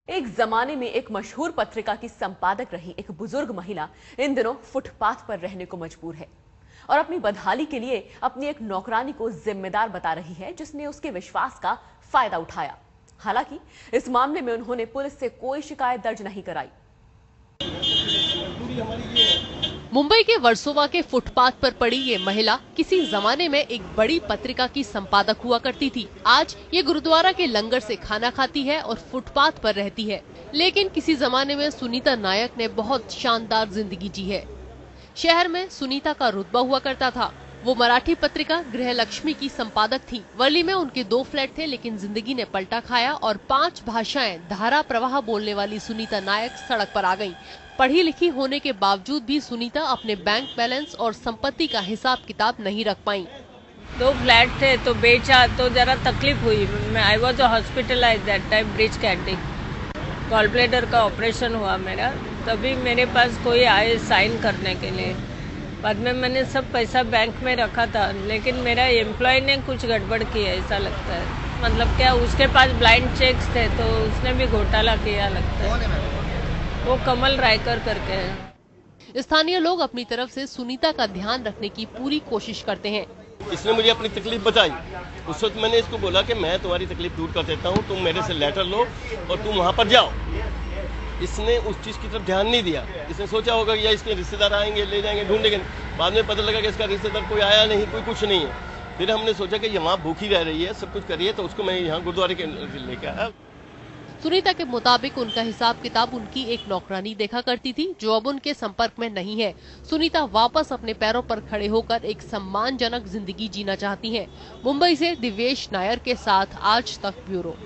एक जमाने में एक मशहूर पत्रिका की संपादक रही एक बुजुर्ग महिला इन दिनों फुटपाथ पर रहने को मजबूर है और अपनी बदहाली के लिए अपनी एक नौकरानी को जिम्मेदार बता रही है जिसने उसके विश्वास का फायदा उठाया। हालांकि इस मामले में उन्होंने पुलिस से कोई शिकायत दर्ज नहीं कराई। मुंबई के वर्सोवा के फुटपाथ पर पड़ी ये महिला किसी जमाने में एक बड़ी पत्रिका की संपादक हुआ करती थी। आज ये गुरुद्वारा के लंगर से खाना खाती है और फुटपाथ पर रहती है। लेकिन किसी जमाने में सुनीता नायक ने बहुत शानदार जिंदगी जी है। शहर में सुनीता का रुतबा हुआ करता था। वो मराठी पत्रिका गृहलक्ष्मी की संपादक थी। वर्ली में उनके 2 फ्लैट थे, लेकिन जिंदगी ने पलटा खाया और 5 भाषाएं धारा प्रवाह बोलने वाली सुनीता नायक सड़क पर आ गईं। पढ़ी लिखी होने के बावजूद भी सुनीता अपने बैंक बैलेंस और संपत्ति का हिसाब किताब नहीं रख पाई। 2 फ्लैट थे तो बेचा तो जरा तकलीफ हुई। I was hospitalized that time, ब्रिज कैंडिंग, गॉल ब्लैडर का ऑपरेशन हुआ मेरा। तभी मेरे पास कोई आए साइन करने के लिए। बाद में मैंने सब पैसा बैंक में रखा था, लेकिन मेरा एम्प्लॉय ने कुछ गड़बड़ की है ऐसा लगता है। मतलब क्या, उसके पास ब्लाइंड चेक्स थे तो उसने भी घोटाला किया लगता है। वो कमल रायकर करके है। स्थानीय लोग अपनी तरफ से सुनीता का ध्यान रखने की पूरी कोशिश करते हैं। इसने मुझे अपनी तकलीफ बताई। उस वक्त मैंने इसको बोला कि मैं तुम्हारी तकलीफ दूर कर देता हूँ, तुम मेरे से लेटर लो और तुम वहाँ पर जाओ। इसने उस चीज की तरफ ध्यान नहीं दिया। इसने सोचा होगा कि या इसके रिश्तेदार आएंगे, ले जाएंगे, ढूंढेंगे। बाद में पता लगा कि इसका रिश्तेदार कोई आया नहीं, कोई कुछ नहीं है। फिर हमने सोचा कि यहाँ भूखी रह रही है, सब कुछ कर रही है, तो उसको मैं यहाँ गुरुद्वारे के लेके आया। सुनीता के मुताबिक उनका हिसाब किताब उनकी एक नौकरानी देखा करती थी, जो अब उनके संपर्क में नहीं है। सुनीता वापस अपने पैरों पर खड़े होकर एक सम्मानजनक जिंदगी जीना चाहती हैं। मुंबई से दिव्येश नायर के साथ आज तक ब्यूरो।